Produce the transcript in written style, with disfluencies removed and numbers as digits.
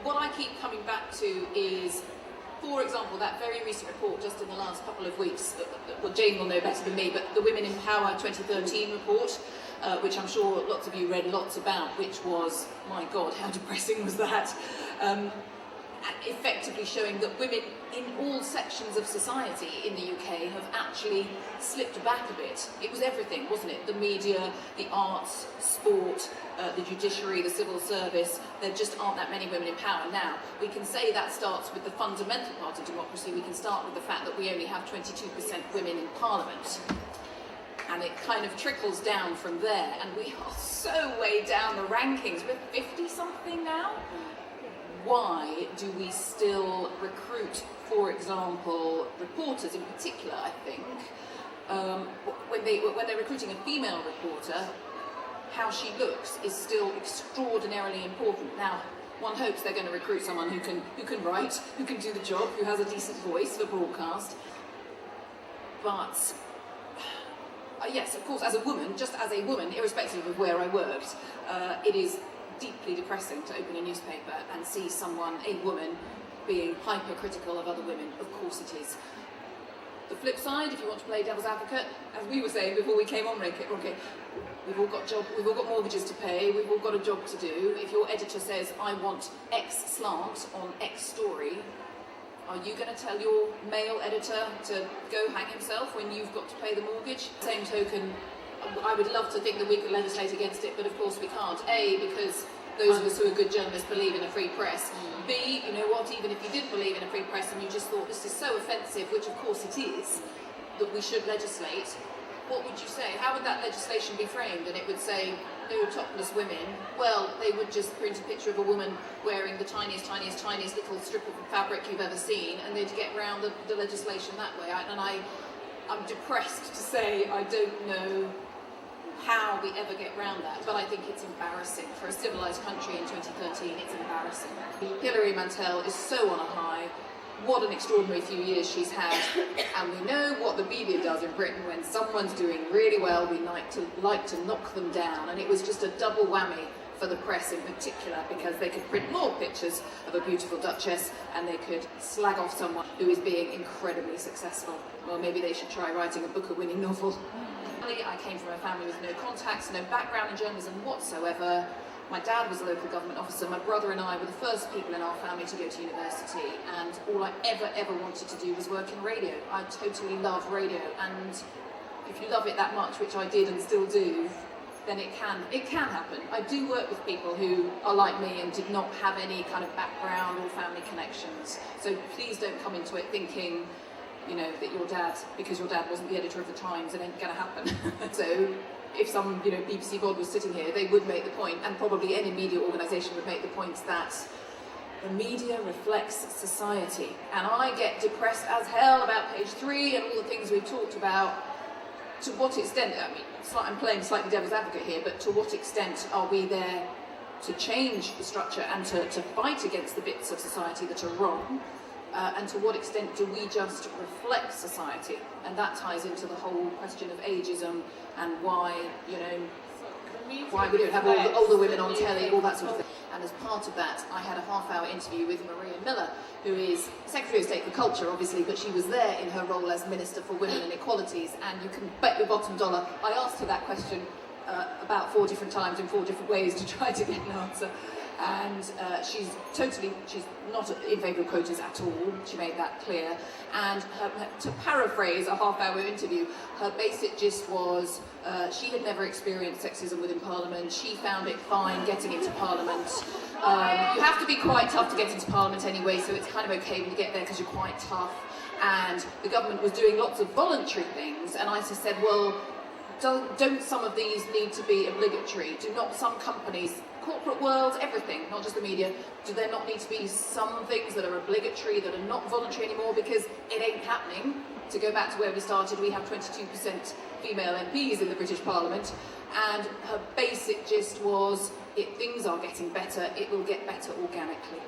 what I keep coming back to is, for example, that very recent report just in the last couple of weeks, well, Jane will know better than me, but the Women in Power 2013 report, which I'm sure lots of you read lots about, which was, my God, how depressing was that? Effectively showing that women in all sections of society in the UK have actually slipped back a bit. It was everything, wasn't it? The media, the arts, sport, the judiciary, the civil service. There just aren't that many women in power. Now, we can say that starts with the fundamental part of democracy. We can start with the fact that we only have 22% women in Parliament. And it kind of trickles down from there. And we are so way down the rankings. We're 50-something now. Why do we still recruit, for example, reporters in particular, I think, when they're recruiting a female reporter, how she looks is still extraordinarily important. Now, one hopes they're going to recruit someone who can write, who can do the job, who has a decent voice for broadcast. But yes, of course, as a woman, just as a woman, irrespective of where I worked, it is deeply depressing to open a newspaper and see someone, a woman, being hypercritical of other women. Of course it is. The flip side, if you want to play devil's advocate, as we were saying before we came on, Rocket, we've all got mortgages to pay, we've all got a job to do. If your editor says, I want X slant on X story, are you going to tell your male editor to go hang himself when you've got to pay the mortgage? Same token, I would love to think that we could legislate against it, but of course we can't. A, because those of us who are good journalists believe in a free press. B, you know what, even if you did believe in a free press and you just thought this is so offensive, which of course it is, that we should legislate, what would you say? How would that legislation be framed? And it would say, no topless women. Well, they would just print a picture of a woman wearing the tiniest little strip of fabric you've ever seen, and they'd get round the legislation that way. I'm depressed to say I don't know how we ever get round that, but I think it's embarrassing. For a civilised country in 2013, it's embarrassing. Hilary Mantel is so on a high. What an extraordinary few years she's had, and we know what the media does in Britain. When someone's doing really well, we like to knock them down, and it was just a double whammy for the press in particular, because they could print more pictures of a beautiful duchess and they could slag off someone who is being incredibly successful. Well, maybe they should try writing a Booker-winning novel. I came from a family with no contacts, no background in journalism whatsoever. My dad was a local government officer. My brother and I were the first people in our family to go to university, and all I ever wanted to do was work in radio. I totally love radio, and if you love it that much, which I did and still do, then it can happen. I do work with people who are like me and did not have any kind of background or family connections. So please don't come into it thinking, you know, that your dad, because your dad wasn't the editor of the Times, it ain't going to happen. So if some, you know, BBC bod was sitting here, they would make the point, and probably any media organisation would make the point, that the media reflects society. And I get depressed as hell about page 3 and all the things we've talked about. To what extent, I mean, I'm playing slightly devil's advocate here, but to what extent are we there to change the structure and to fight against the bits of society that are wrong? And to what extent do we just reflect society? And that ties into the whole question of ageism and why, you know, why we don't have all the older women on telly, all that sort of thing. And as part of that, I had a half-hour interview with Maria Miller, who is Secretary of State for Culture, obviously, but she was there in her role as Minister for Women and Equalities, and you can bet your bottom dollar I asked her that question about 4 different times in 4 different ways to try to get an answer. And she's not in favour of quotas at all. She made that clear. And to paraphrase a half-hour interview, her basic gist was she had never experienced sexism within Parliament. She found it fine getting into Parliament. You have to be quite tough to get into Parliament anyway, so it's kind of okay when you get there because you're quite tough. And the government was doing lots of voluntary things, and I just said, well, don't some of these need to be obligatory? Do not some companies, corporate world, everything, not just the media, do there not need to be some things that are obligatory, that are not voluntary anymore? Because it ain't happening. To go back to where we started, we have 22% female MPs in the British Parliament, and her basic gist was, things are getting better, it will get better organically.